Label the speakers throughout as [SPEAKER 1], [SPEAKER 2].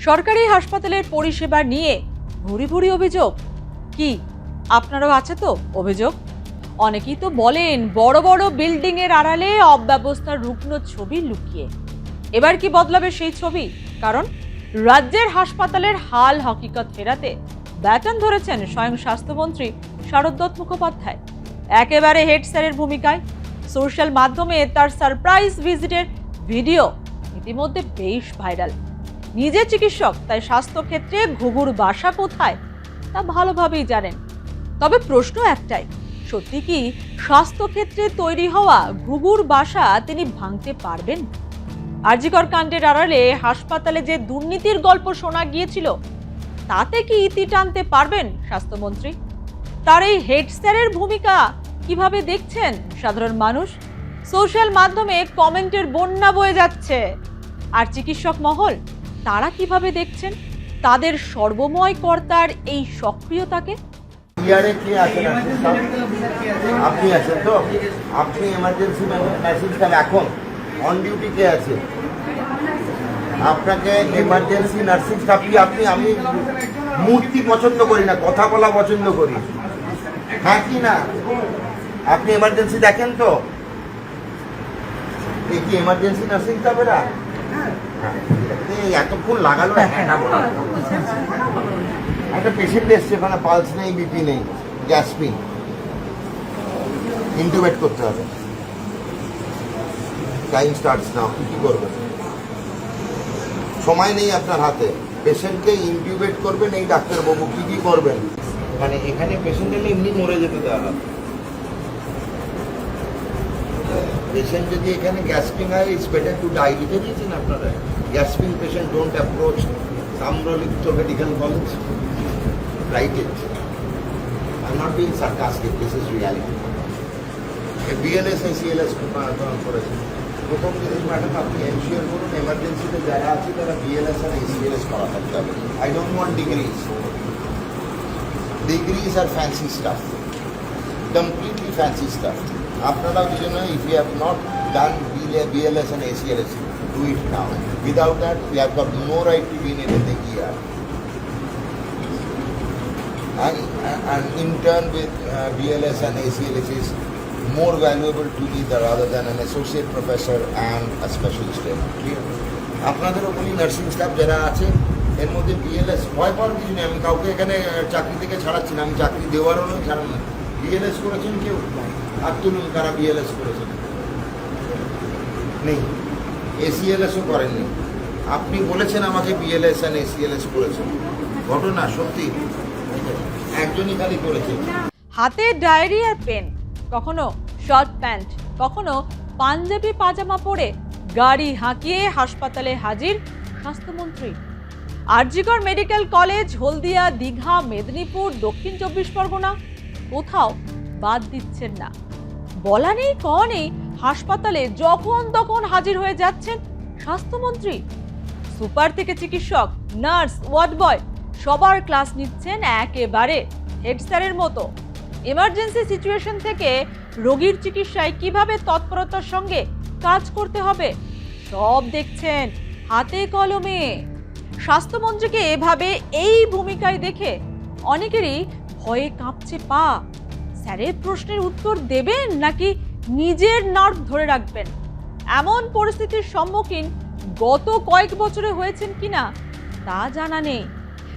[SPEAKER 1] সরকারি হাসপাতালের পরিষেবা নিয়ে ভুরি ভুরি অভিযোগ। কি আপনারও আছে তো অভিযোগ? অনেকেই তো বলেন বড় বড় বিল্ডিং এর আড়ালে অব্যবস্থার রুগ্ন ছবি লুকিয়ে। এবার কি বদলাবে সেই ছবি? কারণ রাজ্যের হাসপাতালের হাল হকিকত ফেরাতে ব্যাটন ধরেছেন স্বয়ং স্বাস্থ্যমন্ত্রী শারদ মুখোপাধ্যায়। একেবারে হেড স্যারের ভূমিকায় সোশ্যাল মাধ্যমে তার সারপ্রাইজ ভিজিটের ভিডিও ইতিমধ্যে বেশ ভাইরাল। নিজে চিকিৎসক, তাই স্বাস্থ্যক্ষেত্রে ঘুঘুর বাসা কোথায় তা ভালোভাবেই জানেন। তবে প্রশ্ন একটাই, সত্যি কি স্বাস্থ্যক্ষেত্রে তৈরি হওয়া ঘুঘুর বাসা তিনি ভাঙতে পারবেন? আরজিকর কাণ্ডের আড়ালে হাসপাতালে যে দুর্নীতির গল্প শোনা গিয়েছিল তাতে কি ইতি টানতে পারবেন স্বাস্থ্যমন্ত্রী? তার এই হেড স্যারের ভূমিকা কিভাবে দেখছেন সাধারণ মানুষ? সোশ্যাল মাধ্যমে কমেন্টের বন্যা বয়ে যাচ্ছে। আর চিকিৎসক মহল তারা কিভাবে দেখছেন তাদের সর্বময় কর্তার এই সক্রিয়তাকে?
[SPEAKER 2] আপনি আছেন তো? আপনি এমার্জেন্সি মেশিনটা এখন অন ডিউটি কে আছে? আপনাকে এমার্জেন্সি নার্সিং স্টাফ আপনি আমি মূর্তি পছন্দ করি না, কথা বলা পছন্দ করি। হ্যাঁ কি না? আপনি এমার্জেন্সি দেখেন তো? এই কি এমার্জেন্সি নার্সিং স্টাফেরা এতক্ষণ লাগালো? একটা পেশেন্ট এসছে, ওখানে পালস নেই, বিপি নেই, গ্যাসপিং, ইন্টুবেট করতে হবে। Time starts now. কি করবেন? সময় নেই আপনার হাতে। পেশেন্টকে ইনটিউবেট করবেন এই ডাক্তারবাবু, কি করবেন? মানে এখানে পেশেন্ট এলে এমনি মরে যেতে দেওয়া হবে। পেশেন্ট যদি এখানে গ্যাসপিং হয়, ইটস বেটার টু ডাই। লিখে দিয়েছেন আপনারা, gasping patient don't approach Samrolipt Medical College. Write it. I'm not being sarcastic, this is reality. BLS ACLS করেছে। প্রথম জিনিস ম্যাডাম, আপনি এনশিওর করুন এমার্জেন্সিতে যারা আছে তারা BLS আর ACLS করা থাকতে হবে। I don't want degrees. Degrees are fancy stuff. Completely fancy stuff. আপনারাও এই জন্য, if you have not done BLS and ACLS, do it now. Without that, you have got no right to be in the ER. An intern with BLS and ACLS is more valuable to me rather than an associate professor and a specialist. Clear? আপনাদের ওপরই nursing staff যারা আছে এর মধ্যে BLS ভয় পাওয়ার কিছু নেই। আমি কাউকে এখানে চাকরি থেকে ছাড়াচ্ছি না, আমি চাকরি দেওয়ারও নয়, ছাড়ান না। BLS করেছেন কেউ? আর তুলুন কারা BLS করেছেন? নেই। ACLSও করেননি। আপনি বলেছেন আমাকে BLS আর ACLS করেছেন, ঘটনা সত্যি একজনই খালি করেছে।
[SPEAKER 1] হাতে ডায়েরি আর পেন, কখনো শর্ট প্যান্ট, কখনো পাঞ্জাবি পাজামা পরে গাড়ি হাঁকিয়ে হাসপাতালে হাজির স্বাস্থ্যমন্ত্রী। আরজিকর মেডিকেল কলেজ, হলদিয়া, দীঘা, মেদিনীপুর, দক্ষিণ 24 পরগনা, কোথাও বাদ দিচ্ছেন না। বলা নেই কওয়া নেই, হাসপাতালে যখন তখন হাজির হয়ে যাচ্ছেন স্বাস্থ্যমন্ত্রী। সুপার থেকে চিকিৎসক, নার্স, ওয়ার্ড বয় সবার ক্লাস নিচ্ছেন একেবারে হেড স্যারের মতো। এমার্জেন্সি সিচুয়েশন থেকে রোগীর চিকিৎসায় কিভাবে তৎপরতার সঙ্গে কাজ করতে হবে সব দেখছেন হাতে কলমে। স্বাস্থ্যমন্ত্রীকে এভাবে এই ভূমিকায় দেখে অনেকেরই ভয়ে কাঁপছে পা। স্যারের প্রশ্নের উত্তর দেবেন নাকি নিজের নার্ভ ধরে রাখবেন, এমন পরিস্থিতির সম্মুখীন গত কয়েক বছরে হয়েছেন কিনা তা জানা নেই।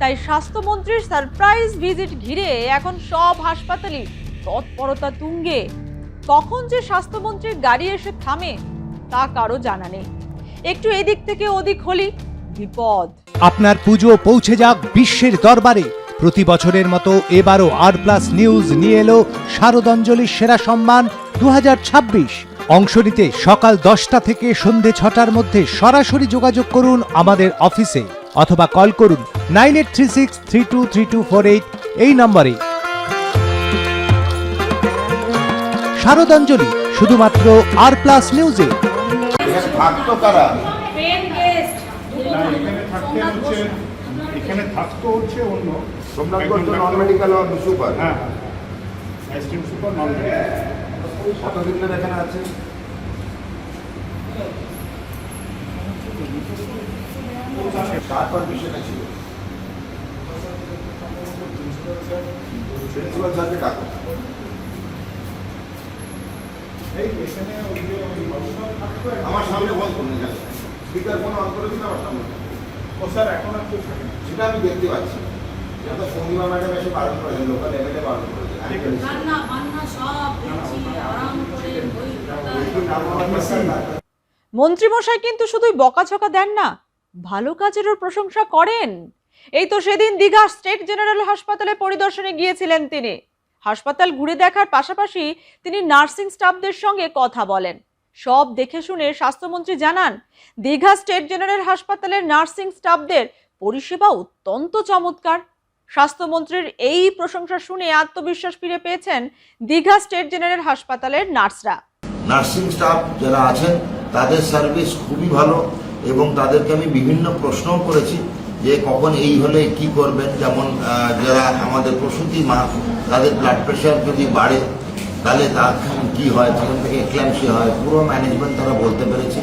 [SPEAKER 1] তাই স্বাস্থ্যমন্ত্রীর সারপ্রাইজ ভিজিট ঘিরে এখন সব হাসপাতালই তৎপরতা তুঙ্গে। কখন যে স্বাস্থ্যমন্ত্রীর গাড়ি এসে থামে তা কারো জানা নেই। একটু এদিক থেকে ওদিক হলি বিপদ।
[SPEAKER 3] আপনার পুজো পৌঁছে যাক বিশ্বের দরবারে। প্রতি বছরের মতো এবারও আর+ নিউজ নিয়ে এলো শারদাঞ্জলির সেরা সম্মান 2026। অংশ নিতে সকাল 10টা থেকে সন্ধে 6টার মধ্যে সরাসরি যোগাযোগ করুন আমাদের অফিসে অথবা কল করুন 9836323248 এই নম্বরে। শারদাঞ্জলি শুধুমাত্র আর+ নিউজে।
[SPEAKER 4] এখানে থাকতো হচ্ছে অন্য
[SPEAKER 2] নন মেডিকেল সুপার।
[SPEAKER 4] হ্যাঁ, অ্যাসিস্ট্যান্ট সুপার নন মেডিকেল।
[SPEAKER 2] কতদিন ধরে এখানে আছে? তারপর বিষয়টা ছিল প্রিন্সিপাল স্যারকে ডাকো। আমার সামনে বল করুন, স্পিকার ফোন অন করে দিন আমার সামনে।
[SPEAKER 4] ও স্যার এখন আর কেউ থাকে না।
[SPEAKER 2] সেটা আমি দেখতে পাচ্ছি। এটা শনিবার ম্যাডাম এসে বারণ করেছেন, লোকাল এমএলএ বারণ করেছেন।
[SPEAKER 1] মন্ত্রীমশাই কিন্তু শুধুই বকাঝকা দেন না, ভালো কাজেরও প্রশংসা করেন। এই তো সেদিন দীঘা স্টেট জেনারেল হাসপাতালে পরিদর্শনে গিয়েছিলেন তিনি। হাসপাতাল ঘুরে দেখার পাশাপাশি তিনি নার্সিং স্টাফদের সঙ্গে কথা বলেন। সব দেখে শুনে স্বাস্থ্যমন্ত্রী জানান, দীঘা স্টেট জেনারেল হাসপাতালের নার্সিং স্টাফদের পরিষেবা অত্যন্ত চমৎকার। স্বাস্থ্যমন্ত্রীর এই প্রশংসা শুনে আত্মবিশ্বাস ফিরে পেয়েছেন দীঘা স্টেট জেনারেল হাসপাতালের নার্সরা।
[SPEAKER 2] নার্সিং স্টাফ যারা আছেন তাদের সার্ভিস খুবই ভালো, এবং তাদেরকে আমি বিভিন্ন প্রশ্নও করেছি যে কখন এই হলে কি করবেন। যেমন যারা আমাদের প্রসূতি মা, তাদের ব্লাড প্রেশার যদি বাড়ে তাহলে তার কি হয়, তখন থেকে এক্ল্যাম্পসিয়া হয়, পুরো ম্যানেজমেন্ট তারা বলতে পেরেছে।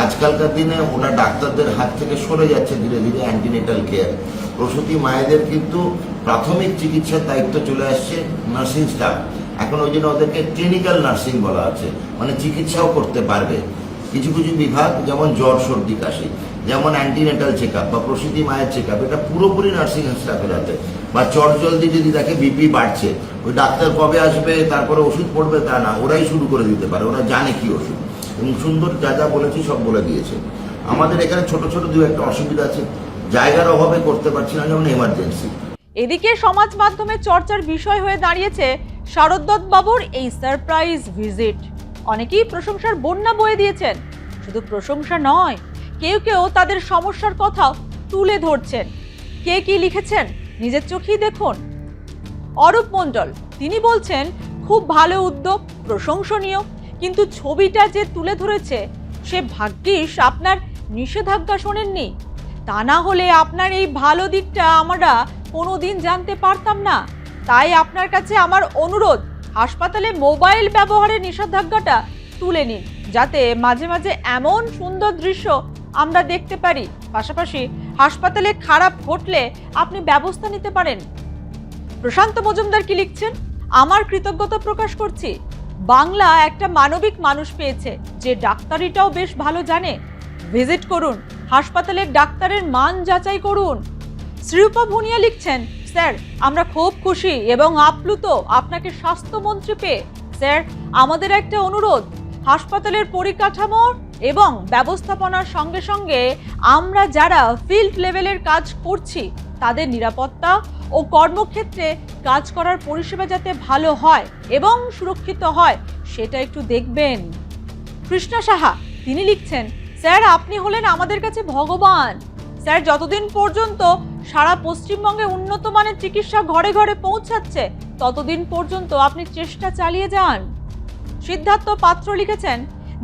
[SPEAKER 2] আজকালকার দিনে ওটা ডাক্তারদের হাত থেকে সরে যাচ্ছে ধীরে ধীরে অ্যান্টিনেটাল কেয়ার। প্রসূতি মায়েদের কিন্তু প্রাথমিক চিকিৎসার দায়িত্ব চলে আসছে নার্সিং স্টাফ। এখন ওই জন্য ওদেরকে ক্লিনিক্যাল নার্সিং বলা আছে, মানে চিকিৎসাও করতে পারবে। কিছু কিছু বিভাগ যেমন জ্বর সর্দি কাশি, যেমন অ্যান্টিনেটাল চেক আপ বা প্রসূতি মায়ের চেক আপ, এটা পুরোপুরি নার্সিং স্টাফের হাতে। বা চটজলদি যদি দেখে বিপি বাড়ছে, ওই ডাক্তার কবে আসবে তারপরে ওষুধ পড়বে তা না, ওরাই শুরু করে দিতে পারে, ওরা জানে কি ওষুধ। এবং সুন্দর যা যা বলেছি সব বলে দিয়েছে। আমাদের এখানে ছোট ছোট দু একটা অসুবিধা আছে, জায়গার অভাবে করতে পারছি না, যেমন এমার্জেন্সি।
[SPEAKER 1] এদিকে সমাজ মাধ্যমে চর্চার বিষয় হয়ে দাঁড়িয়েছে শারদ বাবুর এই সারপ্রাইজ ভিজিট। অনেকেই প্রশংসার বন্যা বয়ে দিয়েছেন। শুধু প্রশংসা নয়, কেউ কেউ তাদের সমস্যার কথা তুলে ধরছেন। কে কি লিখেছেন নিজের চোখেই দেখুন। অরূপ মণ্ডল তিনি বলছেন, খুব ভালো উদ্যোগ, প্রশংসনীয়, কিন্তু ছবিটা যে তুলে ধরেছে সে ভাগ্যিস আপনার নিষেধাজ্ঞা শোনেননি। তা না হলে আপনার এই ভালো দিকটা আমরা কোনোদিন জানতে পারতাম না। তাই আপনার কাছে আমার অনুরোধ, হাসপাতালে মোবাইল ব্যবহারের নিষেধাজ্ঞাটা তুলে নিন, যাতে মাঝে মাঝে এমন সুন্দর দৃশ্য আমরা দেখতে পারি। পাশাপাশি হাসপাতালে খারাপ ঘটলে আপনি ব্যবস্থা নিতে পারেন। প্রশান্ত মজুমদার কি লিখছেন, আমার কৃতজ্ঞতা প্রকাশ করছি। বাংলা একটা মানবিক মানুষ পেয়েছে যে ডাক্তারিটাও বেশ ভালো জানে। ভিজিট করুন, হাসপাতালের ডাক্তারের মান যাচাই করুন। শ্রীরূপা ভুনিয়া লিখছেন, স্যার আমরা খুব খুশি এবং আপ্লুত আপনাকে স্বাস্থ্যমন্ত্রী পেয়ে। স্যার আমাদের একটা অনুরোধ, হাসপাতালের পরিকাঠামো এবং ব্যবস্থাপনার সঙ্গে সঙ্গে আমরা যারা ফিল্ড লেভেলের কাজ করছি তাদের নিরাপত্তা ও কর্মক্ষেত্রে কাজ করার পরিষেবা যাতে ভালো হয় এবং সুরক্ষিত হয় সেটা একটু দেখবেন। কৃষ্ণা সাহা তিনি লিখছেন, স্যার আপনি হলেন আমাদের কাছে ভগবান। স্যার যতদিন পর্যন্ত সারা পশ্চিমবঙ্গে উন্নত মানের চিকিৎসা ঘরে ঘরে পৌঁছাচ্ছে ততদিন পর্যন্ত আপনি চেষ্টা চালিয়ে যান। সিদ্ধার্থ পাত্র লিখেছেন,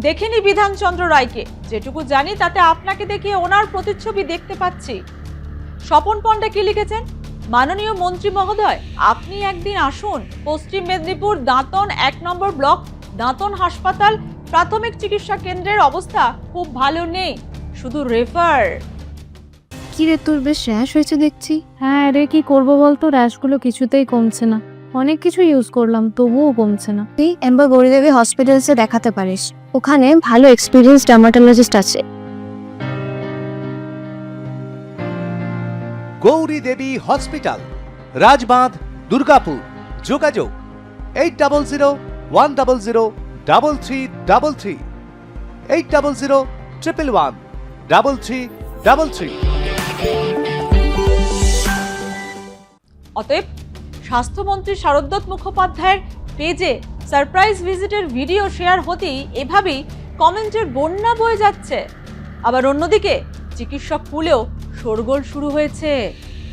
[SPEAKER 1] দেখিনি বিধানচন্দ্র রায়কে, যেটুকু জানি তাতে আপনাকে দেখে ওনার প্রতিচ্ছবি দেখতে পাচ্ছি। স্বপন পণ্ডা কি লিখেছেন, মাননীয় মন্ত্রী মহোদয় আপনি একদিন আসুন পশ্চিম মেদিনীপুর দাঁতন 1 নম্বর ব্লক দাঁতন হাসপাতাল প্রাথমিক চিকিৎসা কেন্দ্রের অবস্থা খুব ভালো নেই, শুধু রেফার।
[SPEAKER 5] কি রে তোর বেশ র্যাশ হয়েছে দেখছি। হ্যাঁ রে, কি করবো বলতো, র্যাশগুলো কিছুতেই কমছে না। অনেক কিছু ইউজ করলাম তবুও কমছে না।
[SPEAKER 6] তুই এম্বার গৌরীদেবী হসপিটালসে দেখাতে পারিস, ওখানে ভালো এক্সপিরিয়েন্স ডার্মাটোলজিস্ট আছে।
[SPEAKER 3] গৌরী দেবী হসপিটাল, রাজবাঁধ, দুর্গাপুর। যোগাযোগ 8001003333, 8001113333।
[SPEAKER 1] অতএব স্বাস্থ্যমন্ত্রী শারদ মুখোপাধ্যায়ের পেজে সারপ্রাইজ ভিজিটের ভিডিও শেয়ার হতেই এভাবেই কমেন্টের বন্যা বয়ে যাচ্ছে। আবার অন্যদিকে চিকিৎসক কুলেও শোরগোল শুরু হয়েছে।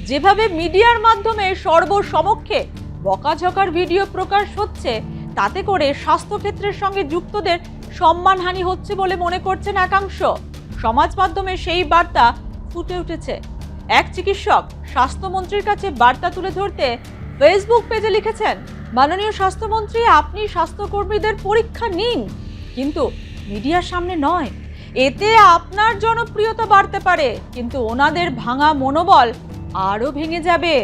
[SPEAKER 1] যেভাবে মিডিয়ার মাধ্যমে সর্বসমক্ষে বকাঝকার ভিডিও প্রকাশ হচ্ছে, তাতে করে স্বাস্থ্যক্ষেত্রের সঙ্গে যুক্তদের সম্মানহানি হচ্ছে বলে মনে করছেন একাংশ। সমাজ মাধ্যমে সেই বার্তা ফুটে উঠেছে। এক চিকিৎসক স্বাস্থ্যমন্ত্রীর কাছে বার্তা তুলে ধরতে ফেসবুক পেজে লিখেছেন, মাননীয় স্বাস্থ্যমন্ত্রী আপনি স্বাস্থ্যকর্মীদের পরীক্ষা নিন, কিন্তু মিডিয়ার সামনে নয়। এতে আপনার জনপ্রিয়তা বাড়তে পারে, কিন্তু ওনাদের ভাঙা মনোবল আরো ভেঙে যাবে।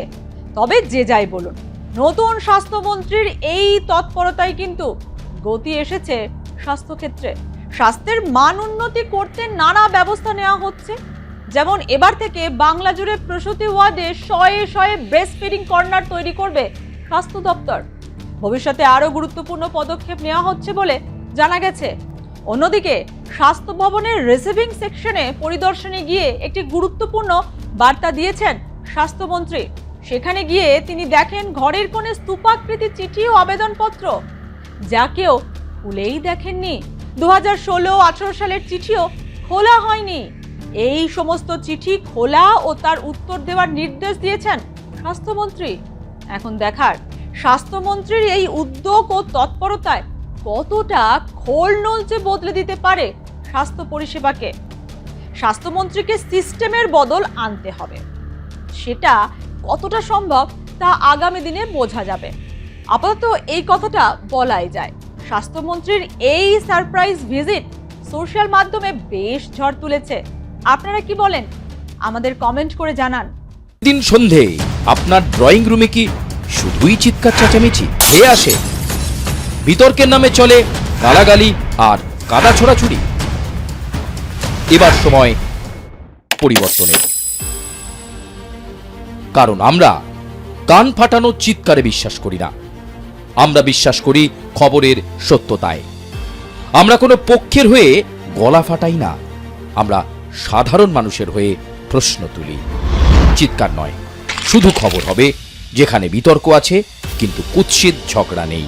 [SPEAKER 1] তবে যে যাই বলুন, নতুন স্বাস্থ্যমন্ত্রীর এই তৎপরতায় কিন্তু গতি এসেছে স্বাস্থ্যক্ষেত্রে। স্বাস্থ্যের মান উন্নতি করতে নানা ব্যবস্থা নেওয়া হচ্ছে। যেমন এবার থেকে বাংলা জুড়ে প্রসূতি ওয়ার্ডে শয়ে শয়ে ব্রেস্ট ফিডিং কর্নার তৈরি করবে স্বাস্থ্য দপ্তর। ভবিষ্যতে আরো গুরুত্বপূর্ণ পদক্ষেপ নেওয়া হচ্ছে বলে জানা গেছে। অন্যদিকে স্বাস্থ্য ভবনের রিসিভিং সেকশনে পরিদর্শনে গিয়ে একটি গুরুত্বপূর্ণ বার্তা দিয়েছেন স্বাস্থ্যমন্ত্রী। সেখানে গিয়ে তিনি দেখেন ঘরের কোণে স্তূপাকৃতি চিঠি ও আবেদনপত্র, যা কেউ খুলেই দেখেননি। 2016-18 সালের চিঠিও খোলা হয়নি। এই সমস্ত চিঠি খোলা ও তার উত্তর দেওয়ার নির্দেশ দিয়েছেন স্বাস্থ্যমন্ত্রী। এখন দেখার স্বাস্থ্যমন্ত্রীর এই উদ্যোগ ও তৎপরতায় কতটা খোল নলচে বদলে দিতে পারে স্বাস্থ্য পরিষেবাকে। স্বাস্থ্যমন্ত্রীকে সিস্টেমের বদল আনতে হবে, সেটা কতটা সম্ভব তা আগামী দিনে বোঝা যাবে। আপাতত এই কথাটা বলাই যায়, স্বাস্থ্যমন্ত্রীর এই সারপ্রাইজ ভিজিট সোশ্যাল মাধ্যমে বেশ ঝড় তুলেছে। আপনারা কি বলেন আমাদের কমেন্ট করে জানান।
[SPEAKER 7] দিন সন্ধে আপনার ড্রয়িং রুমে কি শুধুই চিৎকার চেঁচামেচি হয়ে আসে? বিতর্কের নামে চলে গালাগালি আর কাদা ছোড়াছুড়ি। এবার সময় পরিবর্তনের, কারণ আমরা কান ফাটানো চিৎকারে বিশ্বাস করি না। আমরা বিশ্বাস করি খবরের সত্যতায়। আমরা কোনো পক্ষের হয়ে গলা ফাটাই না, আমরা সাধারণ মানুষের হয়ে প্রশ্ন তুলি। চিৎকার নয়, শুধু খবর হবে যেখানে বিতর্ক আছে কিন্তু কুৎসিত ঝগড়া নেই।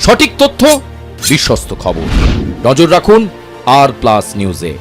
[SPEAKER 7] সঠিক তথ্য, বিশ্বস্ত খবর। নজর রাখুন আর প্লাস নিউজে।